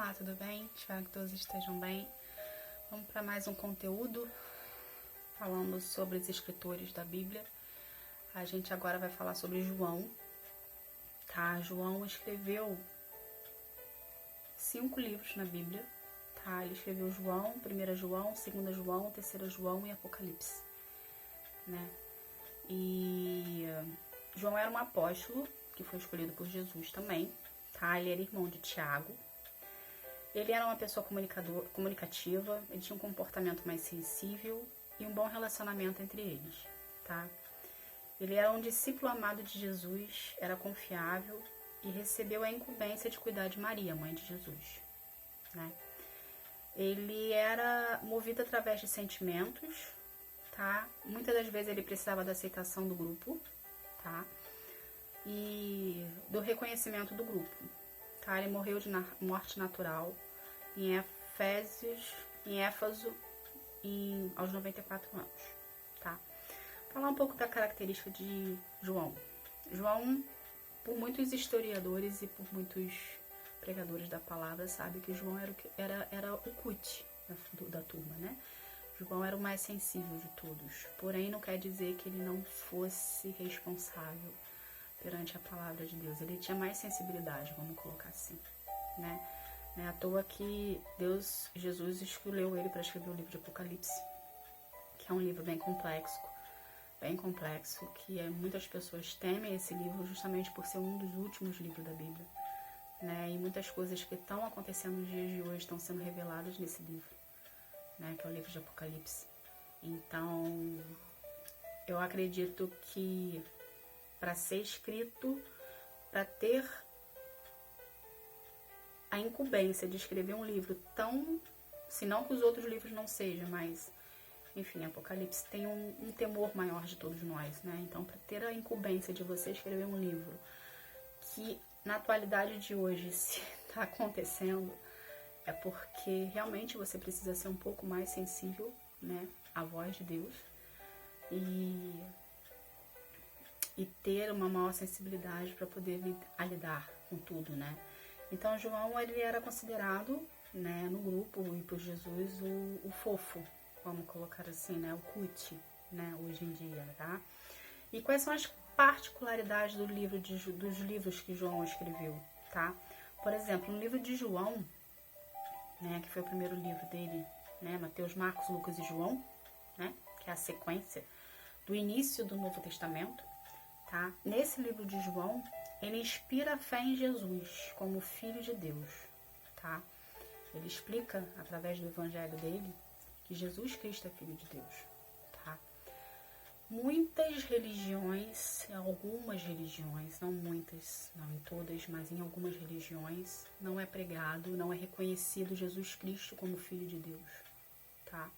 Olá, tudo bem? Espero que todos estejam bem. Vamos para mais um conteúdo falando sobre os escritores da Bíblia. A gente agora vai falar sobre João, tá? João escreveu 5 livros na Bíblia, tá? Ele escreveu João, 1 João, 2 João, 3 João e Apocalipse, né? E João era um apóstolo que foi escolhido por Jesus também, tá? Ele era irmão de Tiago. Ele era uma pessoa comunicativa, ele tinha um comportamento mais sensível e um bom relacionamento entre eles, tá? Ele era um discípulo amado de Jesus, era confiável e recebeu a incumbência de cuidar de Maria, mãe de Jesus, né? Ele era movido através de sentimentos, tá? Muitas das vezes ele precisava da aceitação do grupo, tá? E do reconhecimento do grupo, tá? Ele morreu de morte natural em Éfeso aos 94 anos, tá? Falar um pouco da característica de João. João, por muitos historiadores e por muitos pregadores da palavra, sabe que João era o cut da turma, né? João era o mais sensível de todos, porém não quer dizer que ele não fosse responsável perante a palavra de Deus. Ele tinha mais sensibilidade, vamos colocar assim, né? Não é à toa que Jesus escolheu ele para escrever o livro de Apocalipse, que é um livro bem complexo, que muitas pessoas temem esse livro justamente por ser um dos últimos livros da Bíblia, né? E muitas coisas que estão acontecendo nos dias de hoje estão sendo reveladas nesse livro, né? Que é o livro de Apocalipse. Então, eu acredito que para ser escrito, para ter a incumbência de escrever um livro tão, se não que os outros livros não sejam, mas, enfim, Apocalipse tem um temor maior de todos nós, né? Então, para ter a incumbência de você escrever um livro que, na atualidade de hoje, se está acontecendo, é porque realmente você precisa ser um pouco mais sensível, né, à voz de Deus e ter uma maior sensibilidade para poder lidar com tudo, né? Então, João, ele era considerado, né, no grupo e por Jesus o fofo, vamos colocar assim, né, o cut, né, hoje em dia, tá? E quais são as particularidades dos livros que João escreveu, tá? Por exemplo, no livro de João, né, que foi o primeiro livro dele, né, Mateus, Marcos, Lucas e João, né, que é a sequência do início do Novo Testamento, tá? Nesse livro de João, ele inspira a fé em Jesus como Filho de Deus, tá? Ele explica, através do evangelho dele, que Jesus Cristo é Filho de Deus, tá? Muitas religiões, algumas religiões, não muitas, não em todas, mas em algumas religiões, não é pregado, não é reconhecido Jesus Cristo como Filho de Deus, tá?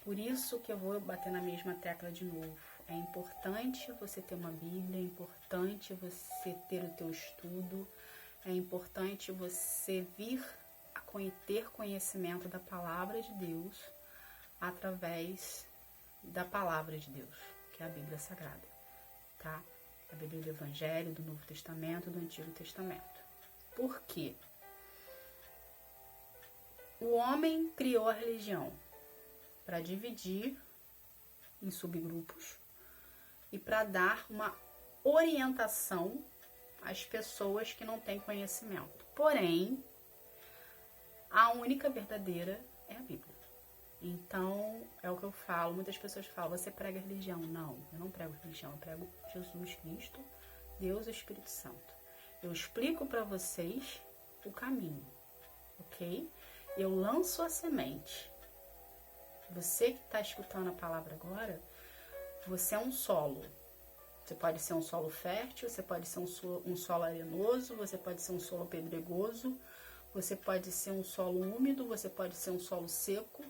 Por isso que eu vou bater na mesma tecla de novo. É importante você ter uma Bíblia, é importante você ter o teu estudo, é importante você vir a ter conhecimento da palavra de Deus através da palavra de Deus, que é a Bíblia Sagrada, tá? A Bíblia do Evangelho, do Novo Testamento, do Antigo Testamento. Por quê? O homem criou a religião para dividir em subgrupos e para dar uma orientação às pessoas que não têm conhecimento. Porém, a única verdadeira é a Bíblia. Então, é o que eu falo. Muitas pessoas falam, você prega religião? Não, eu não prego religião, eu prego Jesus Cristo, Deus e o Espírito Santo. Eu explico para vocês o caminho, ok? Eu lanço a semente. Você que está escutando a palavra agora, você é um solo. Você pode ser um solo fértil, você pode ser um solo arenoso, você pode ser um solo pedregoso, você pode ser um solo úmido, você pode ser um solo seco,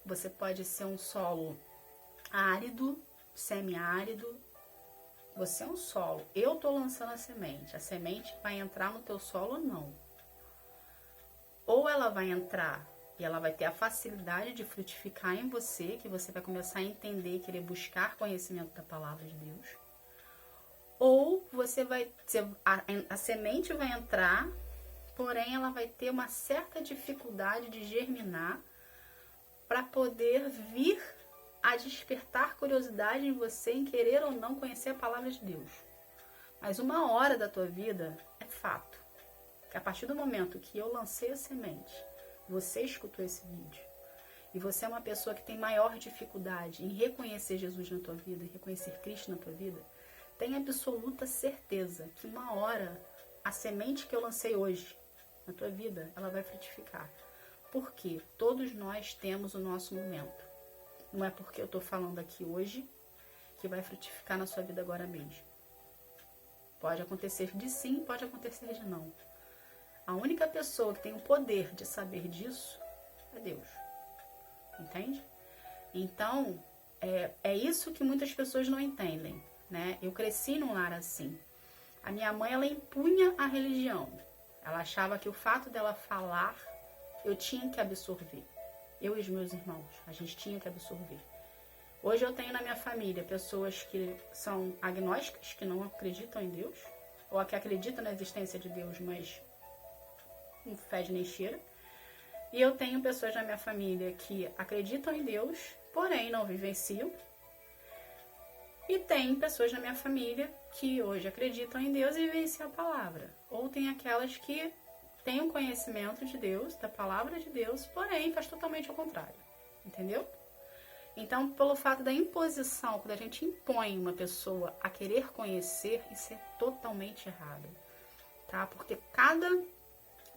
você pode ser um solo árido, semiárido. Você é um solo. Eu estou lançando a semente vai entrar no teu solo ou não. Ou ela vai entrar e ela vai ter a facilidade de frutificar em você, que você vai começar a entender e querer buscar conhecimento da palavra de Deus. Ou a semente vai entrar porém ela vai ter uma certa dificuldade de germinar para poder vir a despertar curiosidade em você em querer ou não conhecer a palavra de Deus. Mas uma hora da tua vida é fato que a partir do momento que eu lancei a semente, você escutou esse vídeo e você é uma pessoa que tem maior dificuldade em reconhecer Jesus na tua vida, em reconhecer Cristo na tua vida, tenha absoluta certeza que uma hora a semente que eu lancei hoje na tua vida, ela vai frutificar. Porque todos nós temos o nosso momento. Não é porque eu estou falando aqui hoje que vai frutificar na sua vida agora mesmo. Pode acontecer de sim, pode acontecer de não. A única pessoa que tem o poder de saber disso é Deus. Entende? Então, é isso que muitas pessoas não entendem, né? Eu cresci num lar assim. A minha mãe, ela impunha a religião. Ela achava que o fato dela falar, eu tinha que absorver. Eu e os meus irmãos, a gente tinha que absorver. Hoje eu tenho na minha família pessoas que são agnósticas, que não acreditam em Deus, ou que acreditam na existência de Deus, mas não fede nem cheira. E eu tenho pessoas na minha família que acreditam em Deus, porém não vivenciam. E tem pessoas na minha família que hoje acreditam em Deus e vivenciam a palavra. Ou tem aquelas que têm um conhecimento de Deus, da palavra de Deus, porém faz totalmente ao contrário. Entendeu? Então, pelo fato da imposição, quando a gente impõe uma pessoa a querer conhecer, isso é totalmente errado. Tá? Porque cada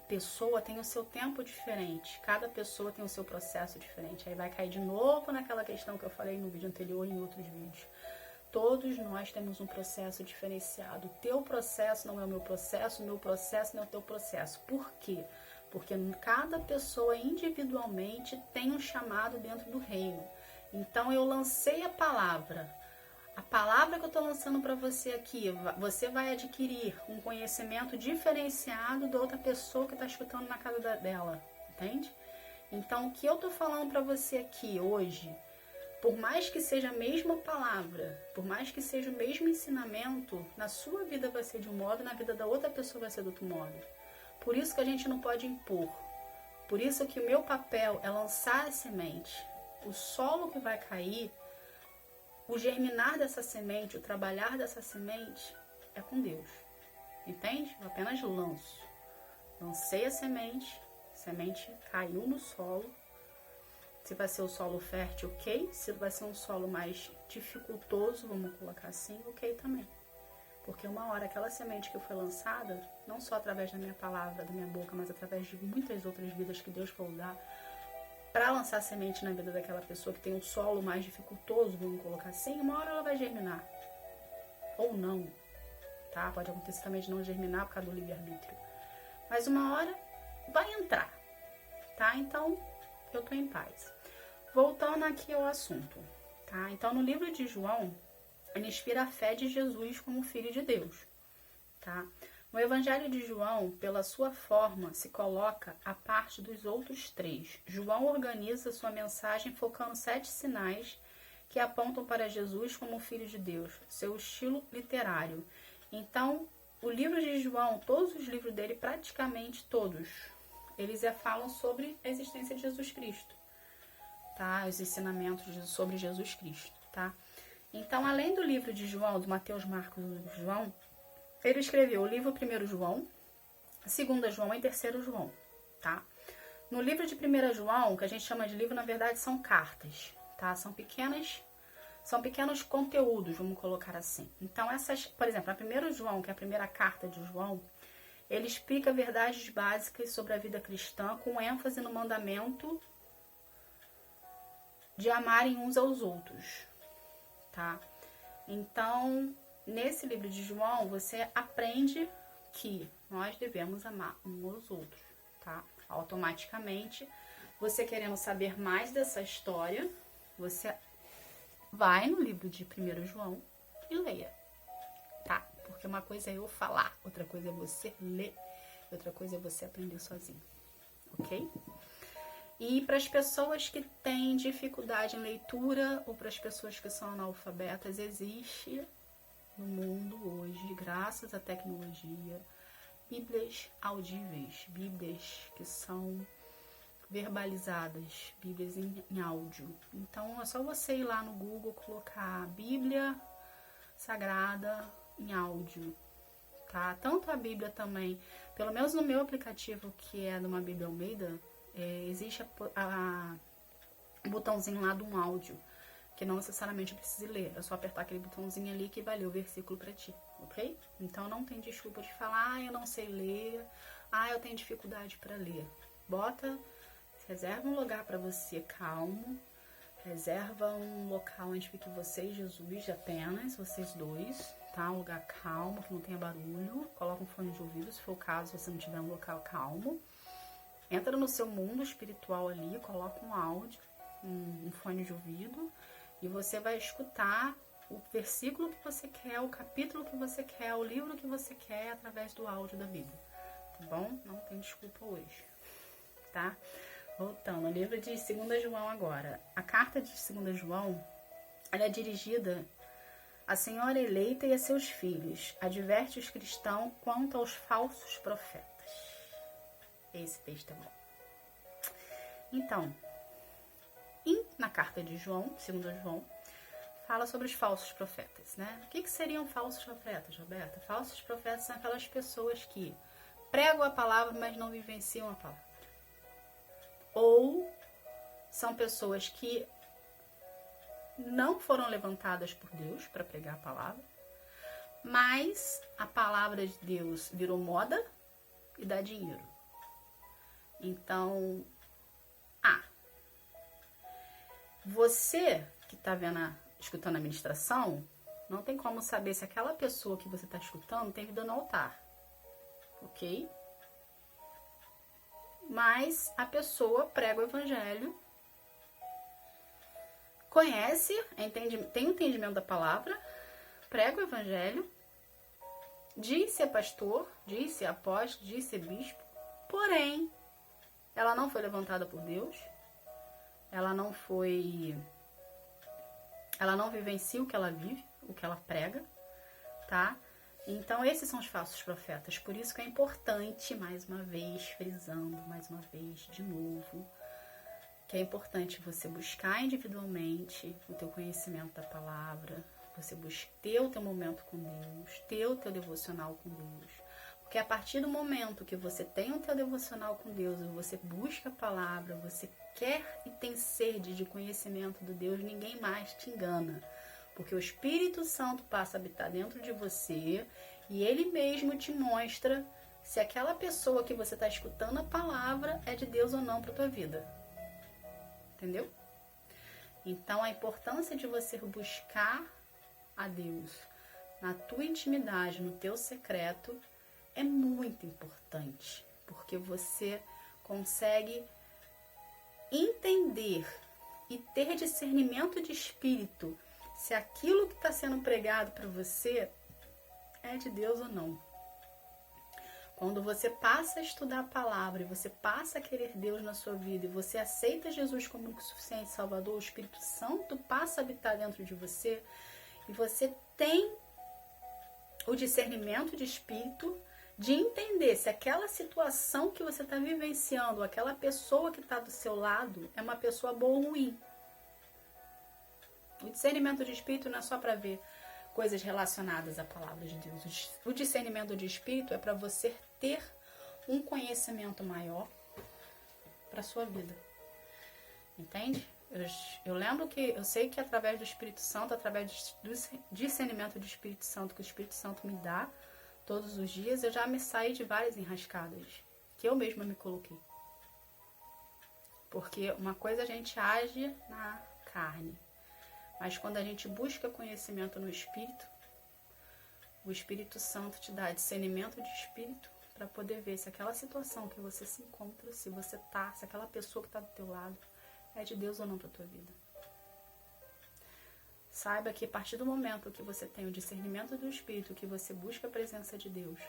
pessoa tem o seu tempo diferente, cada pessoa tem o seu processo diferente. Aí vai cair de novo naquela questão que eu falei no vídeo anterior e em outros vídeos. Todos nós temos um processo diferenciado. O teu processo não é o meu processo não é o teu processo. Por quê? Porque cada pessoa individualmente tem um chamado dentro do reino. Então eu lancei a palavra. A palavra que eu estou lançando para você aqui, você vai adquirir um conhecimento diferenciado da outra pessoa que está escutando na casa dela, entende? Então, o que eu estou falando para você aqui hoje, por mais que seja a mesma palavra, por mais que seja o mesmo ensinamento, na sua vida vai ser de um modo, na vida da outra pessoa vai ser de outro modo. Por isso que a gente não pode impor. Por isso que o meu papel é lançar a semente. O solo que vai cair, o germinar dessa semente, o trabalhar dessa semente é com Deus. Entende? Eu apenas lanço. Lancei a semente caiu no solo. Se vai ser o solo fértil, ok. Se vai ser um solo mais dificultoso, vamos colocar assim, ok também. Porque uma hora aquela semente que foi lançada, não só através da minha palavra, da minha boca, mas através de muitas outras vidas que Deus for dar, para lançar semente na vida daquela pessoa que tem um solo mais dificultoso, vamos colocar assim, uma hora ela vai germinar. Ou não, tá? Pode acontecer também de não germinar por causa do livre-arbítrio. Mas uma hora vai entrar, tá? Então, eu tô em paz. Voltando aqui ao assunto, tá? Então, no livro de João, ele inspira a fé de Jesus como Filho de Deus, tá? No Evangelho de João, pela sua forma, se coloca à parte dos outros três. João organiza sua mensagem focando 7 sinais que apontam para Jesus como Filho de Deus, seu estilo literário. Então, o livro de João, todos os livros dele, praticamente todos, eles falam sobre a existência de Jesus Cristo, tá? Os ensinamentos sobre Jesus Cristo, tá? Então, além do livro de João, do Mateus, Marcos e João, ele escreveu o livro 1 João, 2 João e 3 João, tá? No livro de 1 João, que a gente chama de livro, na verdade, são cartas, tá? São pequenos conteúdos, vamos colocar assim. Então, por exemplo, a 1 João, que é a primeira carta de João, ele explica verdades básicas sobre a vida cristã, com ênfase no mandamento de amarem uns aos outros, tá? Então, nesse livro de João, você aprende que nós devemos amar uns aos outros, tá? Automaticamente, você querendo saber mais dessa história, você vai no livro de 1 João e leia, tá? Porque uma coisa é eu falar, outra coisa é você ler, outra coisa é você aprender sozinho, ok? E para as pessoas que têm dificuldade em leitura ou para as pessoas que são analfabetas, existe no mundo hoje, graças à tecnologia, Bíblias audíveis, Bíblias que são verbalizadas, Bíblias em áudio. Então é só você ir lá no Google, colocar Bíblia Sagrada em áudio, tá? Tanto a Bíblia também, pelo menos no meu aplicativo, que é de uma Bíblia Almeida, existe o botãozinho lá de um áudio, que não necessariamente precisa ler, é só apertar aquele botãozinho ali que vai ler o versículo para ti, ok? Então não tem desculpa de falar, eu não sei ler, eu tenho dificuldade para ler. Reserva um lugar para você calmo, reserva um local onde fique você e Jesus, apenas vocês dois, tá? Um lugar calmo, que não tenha barulho, coloca um fone de ouvido, se for o caso, se você não tiver um local calmo. Entra no seu mundo espiritual ali, coloca um áudio, um fone de ouvido, e você vai escutar o versículo que você quer, o capítulo que você quer, o livro que você quer através do áudio da Bíblia, tá bom? Não tem desculpa hoje, tá? Voltando, o livro de 2 João agora. A carta de 2 João, ela é dirigida à senhora eleita e a seus filhos. Adverte os cristãos quanto aos falsos profetas. Esse texto é bom. Então, na carta de João, 2 João, fala sobre os falsos profetas, né? O que seriam falsos profetas, Roberta? Falsos profetas são aquelas pessoas que pregam a palavra, mas não vivenciam a palavra. Ou são pessoas que não foram levantadas por Deus para pregar a palavra, mas a palavra de Deus virou moda e dá dinheiro. Então, você que está escutando a ministração, não tem como saber se aquela pessoa que você está escutando tem vida no altar, ok? Mas a pessoa prega o evangelho, conhece, tem entendimento da palavra, prega o evangelho, diz ser pastor, diz ser apóstolo, diz ser bispo, porém, ela não foi levantada por Deus, ela não vivencia o que ela vive, o que ela prega, tá? Então, esses são os falsos profetas. Por isso que é importante, mais uma vez, frisando, mais uma vez, de novo, que é importante você buscar individualmente o teu conhecimento da palavra, você ter o teu momento com Deus, ter o teu devocional com Deus. Porque a partir do momento que você tem o teu devocional com Deus, você busca a palavra, você quer e tem sede de conhecimento do Deus, ninguém mais te engana. Porque o Espírito Santo passa a habitar dentro de você e ele mesmo te mostra se aquela pessoa que você está escutando a palavra é de Deus ou não para a tua vida. Entendeu? Então, a importância de você buscar a Deus na tua intimidade, no teu secreto, é muito importante. Porque você consegue entender e ter discernimento de espírito se aquilo que está sendo pregado para você é de Deus ou não. Quando você passa a estudar a palavra e você passa a querer Deus na sua vida e você aceita Jesus como o suficiente Salvador, o Espírito Santo passa a habitar dentro de você e você tem o discernimento de espírito de entender se aquela situação que você está vivenciando, aquela pessoa que está do seu lado é uma pessoa boa ou ruim. O discernimento de espírito não é só para ver coisas relacionadas à palavra de Deus. O discernimento de espírito é para você ter um conhecimento maior para a sua vida. Entende? Eu lembro que, eu sei que através do Espírito Santo, através do discernimento do Espírito Santo, que o Espírito Santo me dá todos os dias, eu já me saí de várias enrascadas que eu mesma me coloquei. Porque uma coisa a gente age na carne, mas quando a gente busca conhecimento no Espírito, o Espírito Santo te dá discernimento de Espírito para poder ver se aquela situação que você se encontra, se aquela pessoa que está do teu lado é de Deus ou não para a tua vida. Saiba que a partir do momento que você tem o discernimento do Espírito, que você busca a presença de Deus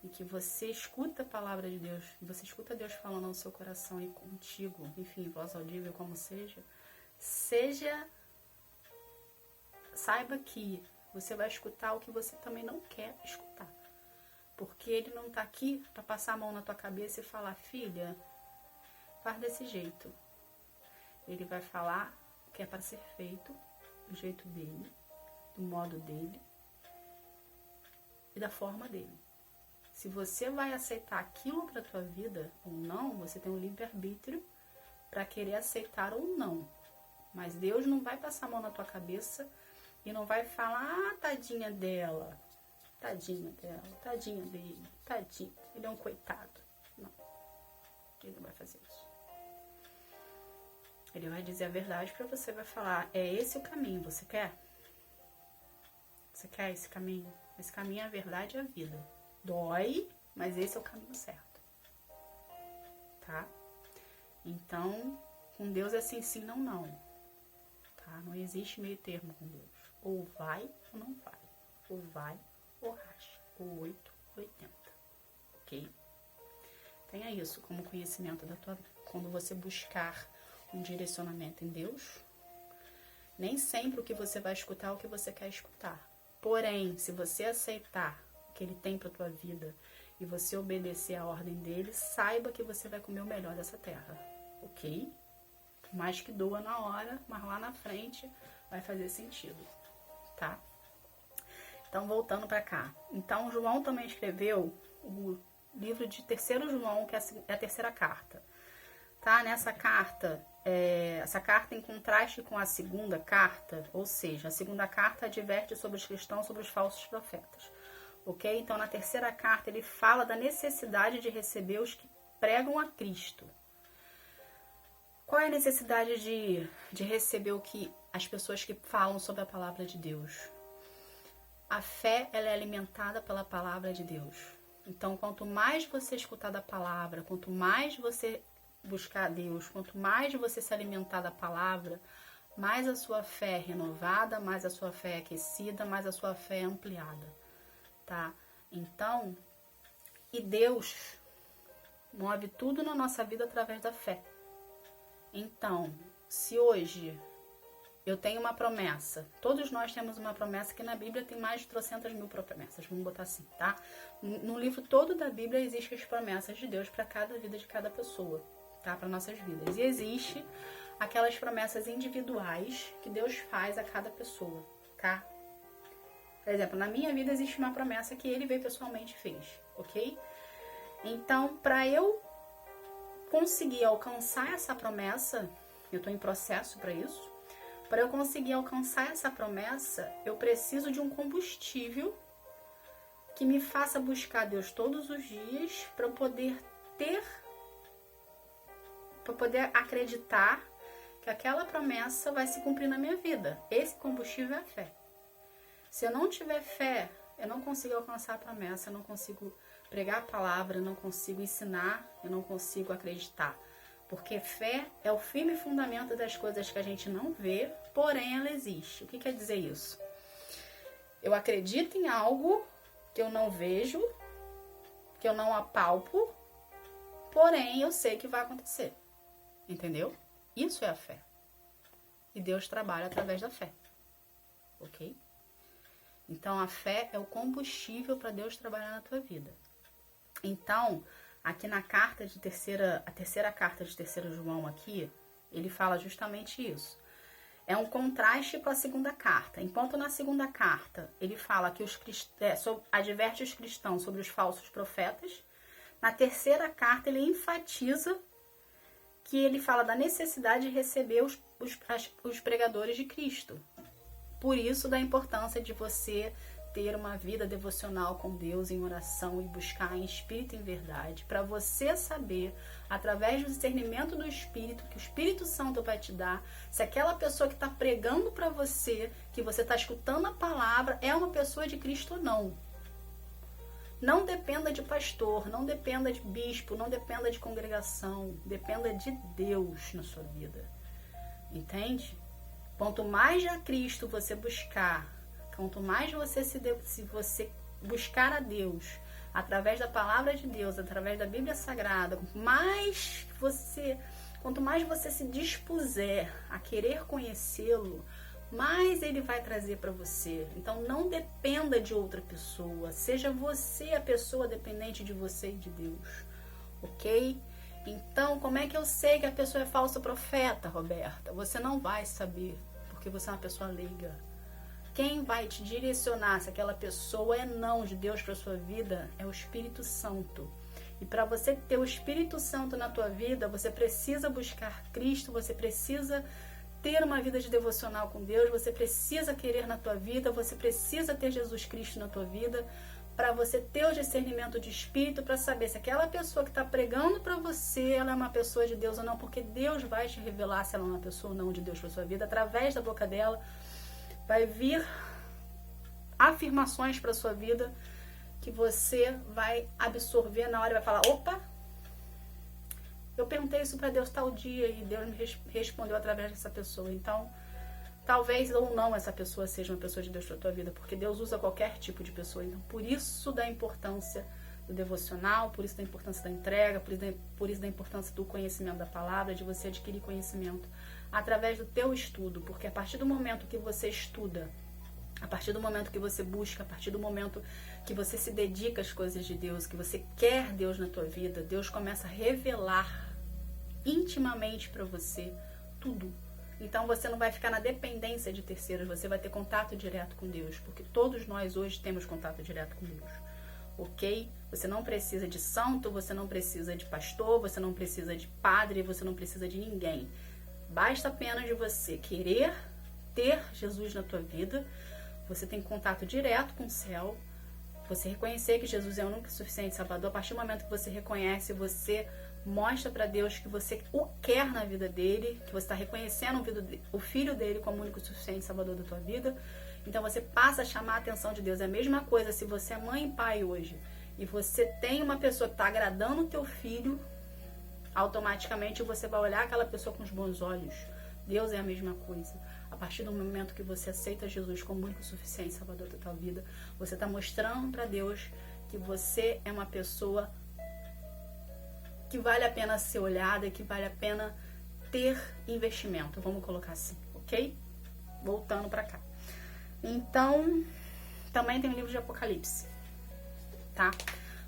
e que você escuta a palavra de Deus, você escuta Deus falando no seu coração e contigo, enfim, voz audível, como saiba que você vai escutar o que você também não quer escutar. Porque ele não tá aqui para passar a mão na tua cabeça e falar, filha, faz desse jeito. Ele vai falar que é para ser feito do jeito dele, do modo dele e da forma dele. Se você vai aceitar aquilo para tua vida ou não, você tem um livre-arbítrio para querer aceitar ou não. Mas Deus não vai passar a mão na tua cabeça e não vai falar, tadinha dela, tadinha dele, tadinho, ele é um coitado. Não, ele não vai fazer isso. Ele vai dizer a verdade para você, vai falar, é esse o caminho, você quer? Você quer esse caminho? Esse caminho é a verdade e a vida. Dói, mas esse é o caminho certo. Tá? Então, com Deus é sim, não, não. Tá? Não existe meio termo com Deus. Ou vai ou não vai. Ou vai ou racha. Ou 8 ou 80. Ok? Tenha isso como conhecimento da tua vida. Quando você buscar um direcionamento em Deus, nem sempre o que você vai escutar é o que você quer escutar. Porém, se você aceitar o que ele tem para tua vida e você obedecer a ordem dele, saiba que você vai comer o melhor dessa terra, ok? Por mais que doa na hora, mas lá na frente vai fazer sentido, tá? Então, voltando para cá. Então, João também escreveu o livro de 3º João, que é a terceira carta. Tá? Nessa carta, essa carta em contraste com a segunda carta, ou seja, a segunda carta adverte sobre os cristãos, sobre os falsos profetas. Ok? Então, na terceira carta, ele fala da necessidade de receber os que pregam a Cristo. Qual é a necessidade de receber as pessoas que falam sobre a palavra de Deus? A fé, ela é alimentada pela palavra de Deus. Então, quanto mais você escutar da palavra, quanto mais você buscar a Deus, quanto mais você se alimentar da palavra, mais a sua fé é renovada, mais a sua fé é aquecida, mais a sua fé é ampliada, tá? Então, e Deus move tudo na nossa vida através da fé. Então, se hoje eu tenho uma promessa, todos nós temos uma promessa, que na Bíblia tem mais de 300.000 promessas, vamos botar assim, tá? No livro todo da Bíblia existem as promessas de Deus para cada vida de cada pessoa, tá? Para nossas vidas. E existe aquelas promessas individuais que Deus faz a cada pessoa, tá? Por exemplo, na minha vida existe uma promessa que ele veio pessoalmente e fez, ok? Então, para eu conseguir alcançar essa promessa, eu estou em processo para isso, para eu conseguir alcançar essa promessa, eu preciso de um combustível que me faça buscar Deus todos os dias para eu poder acreditar que aquela promessa vai se cumprir na minha vida. Esse combustível é a fé. Se eu não tiver fé, eu não consigo alcançar a promessa, eu não consigo pregar a palavra, eu não consigo ensinar, eu não consigo acreditar. Porque fé é o firme fundamento das coisas que a gente não vê, porém ela existe. O que quer dizer isso? Eu acredito em algo que eu não vejo, que eu não apalpo, porém eu sei que vai acontecer. Entendeu? Isso é a fé. E Deus trabalha através da fé. Ok? Então a fé é o combustível para Deus trabalhar na tua vida. Então, aqui na carta de a terceira carta de 3º João aqui, ele fala justamente isso. É um contraste com a segunda carta. Enquanto na segunda carta ele fala que adverte os cristãos sobre os falsos profetas, na terceira carta ele enfatiza que ele fala da necessidade de receber os pregadores de Cristo. Por isso, da importância de você ter uma vida devocional com Deus em oração e buscar em espírito e em verdade, para você saber, através do discernimento do Espírito, que o Espírito Santo vai te dar, se aquela pessoa que está pregando para você, que você está escutando a palavra, é uma pessoa de Cristo ou não. Não dependa de pastor, não dependa de bispo, não dependa de congregação, dependa de Deus na sua vida. Entende? Quanto mais a Cristo você buscar, quanto mais se você buscar a Deus através da palavra de Deus, através da Bíblia Sagrada, quanto mais você se dispuser a querer conhecê-lo, mais ele vai trazer para você. Então não dependa de outra pessoa, seja você a pessoa dependente de você e de Deus, ok? Então, como é que eu sei que a pessoa é falso profeta, Roberta? Você não vai saber, porque você é uma pessoa leiga. Quem vai te direcionar se aquela pessoa é não de Deus para sua vida é o Espírito Santo. E para você ter o Espírito Santo na tua vida, você precisa buscar Cristo, você precisa ter uma vida de devocional com Deus, você precisa querer na tua vida, você precisa ter Jesus Cristo na tua vida, para você ter o discernimento de espírito, para saber se aquela pessoa que está pregando para você, ela é uma pessoa de Deus ou não, porque Deus vai te revelar se ela é uma pessoa ou não de Deus para sua vida, através da boca dela, vai vir afirmações para sua vida, que você vai absorver na hora e vai falar, opa, eu perguntei isso para Deus tal dia e Deus me respondeu através dessa pessoa. Então, talvez ou não essa pessoa seja uma pessoa de Deus para a tua vida, porque Deus usa qualquer tipo de pessoa. Então, por isso da importância do devocional, por isso da importância da entrega, por isso da importância do conhecimento da palavra, de você adquirir conhecimento através do teu estudo, porque a partir do momento que você estuda, a partir do momento que você busca, a partir do momento que você se dedica às coisas de Deus, que você quer Deus na tua vida, Deus começa a revelar intimamente para você tudo. Então você não vai ficar na dependência de terceiros, você vai ter contato direto com Deus, porque todos nós hoje temos contato direto com Deus, ok? Você não precisa de santo, você não precisa de pastor, você não precisa de padre, você não precisa de ninguém. Basta apenas de você querer ter Jesus na tua vida, você tem contato direto com o céu, você reconhecer que Jesus é o único e suficiente Salvador. A partir do momento que você reconhece, você mostra para Deus que você o quer na vida dele, que você está reconhecendo o Filho dele como o único e suficiente Salvador da tua vida. Então você passa a chamar a atenção de Deus. É a mesma coisa se você é mãe e pai hoje e você tem uma pessoa que está agradando o teu filho, automaticamente você vai olhar aquela pessoa com os bons olhos. Deus é a mesma coisa. A partir do momento que você aceita Jesus como o único e suficiente Salvador da tua vida, você está mostrando para Deus que você é uma pessoa que vale a pena ser olhada, que vale a pena ter investimento, vamos colocar assim, ok? Voltando para cá. Então, também tem o livro de Apocalipse, tá?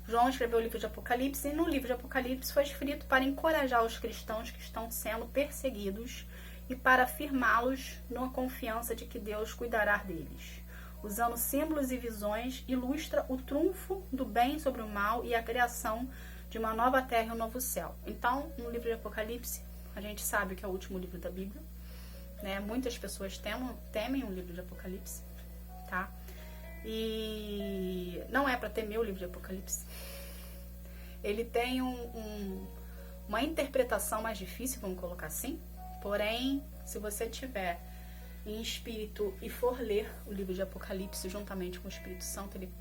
João escreveu o livro de Apocalipse e no livro de Apocalipse foi escrito para encorajar os cristãos que estão sendo perseguidos e para afirmá-los na confiança de que Deus cuidará deles. Usando símbolos e visões, ilustra o triunfo do bem sobre o mal e a criação de uma nova terra e um novo céu. Então, no livro de Apocalipse, a gente sabe que é o último livro da Bíblia, né? Muitas pessoas temem o livro de Apocalipse, tá? E não é para temer o livro de Apocalipse. Ele tem uma interpretação mais difícil, vamos colocar assim. Porém, se você tiver em espírito e for ler o livro de Apocalipse juntamente com o Espírito Santo, ele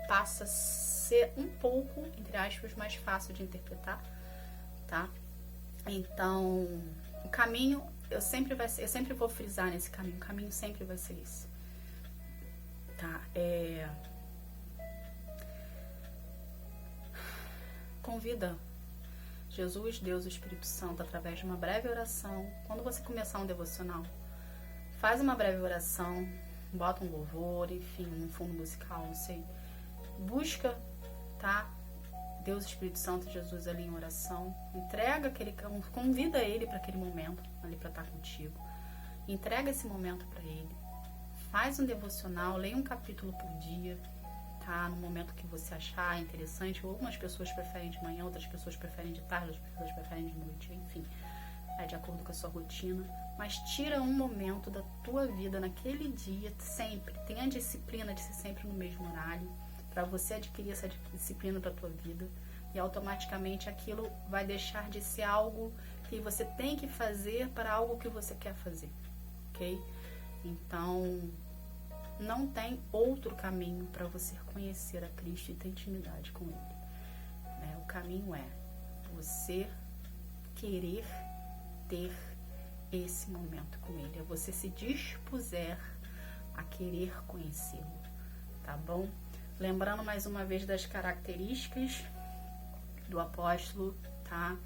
passa a ser um pouco, entre aspas, mais fácil de interpretar, tá? Então, o caminho, eu sempre vou frisar nesse caminho, o caminho sempre vai ser esse, tá? Convida Jesus, Deus, o Espírito Santo, através de uma breve oração. Quando você começar um devocional, faz uma breve oração, bota um louvor, enfim, um fundo musical, não sei. Busca, tá? Deus, Espírito Santo, Jesus ali em oração. Entrega convida ele para aquele momento, ali para estar contigo. Entrega esse momento para ele. Faz um devocional, leia um capítulo por dia, tá? No momento que você achar interessante. Algumas pessoas preferem de manhã, outras pessoas preferem de tarde, outras pessoas preferem de noite, enfim. É de acordo com a sua rotina. Mas tira um momento da tua vida naquele dia, sempre. Tenha a disciplina de ser sempre no mesmo horário, para você adquirir essa disciplina para a tua vida. E automaticamente aquilo vai deixar de ser algo que você tem que fazer para algo que você quer fazer, ok? Então, não tem outro caminho para você conhecer a Cristo e ter intimidade com Ele, né? O caminho é você querer ter esse momento com Ele, é você se dispuser a querer conhecê-lo, tá bom? Lembrando mais uma vez das características do apóstolo, tá?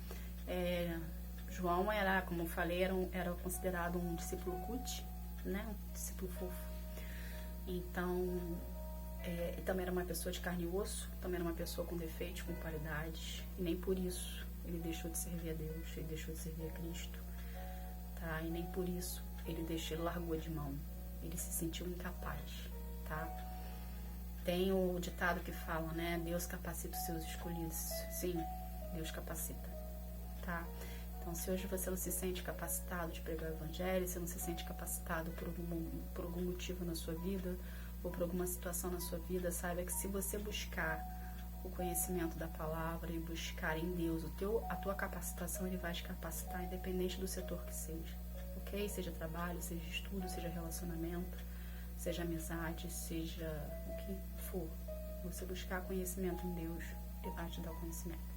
João era, como eu falei, era considerado um discípulo cut, né? Um discípulo fofo. Então, também era uma pessoa de carne e osso, também era uma pessoa com defeitos, com qualidades, e nem por isso ele deixou de servir a Deus, ele deixou de servir a Cristo, tá? E nem por isso ele largou de mão, ele se sentiu incapaz, tá? Tem o ditado que fala, né? Deus capacita os seus escolhidos. Sim, Deus capacita, tá? Então, se hoje você não se sente capacitado de pregar o evangelho, se não se sente capacitado por algum motivo na sua vida, ou por alguma situação na sua vida, saiba que se você buscar o conhecimento da palavra e buscar em Deus a tua capacitação, Ele vai te capacitar independente do setor que seja, ok? Seja trabalho, seja estudo, seja relacionamento, seja amizade, seja o que for. Você buscar conhecimento em Deus, Ele vai te dar o conhecimento,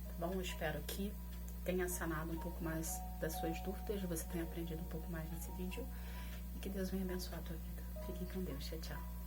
tá bom? Eu espero que tenha sanado um pouco mais das suas dúvidas, você tenha aprendido um pouco mais nesse vídeo, e que Deus venha abençoar a tua vida. Fiquem com Deus. Tchau, tchau.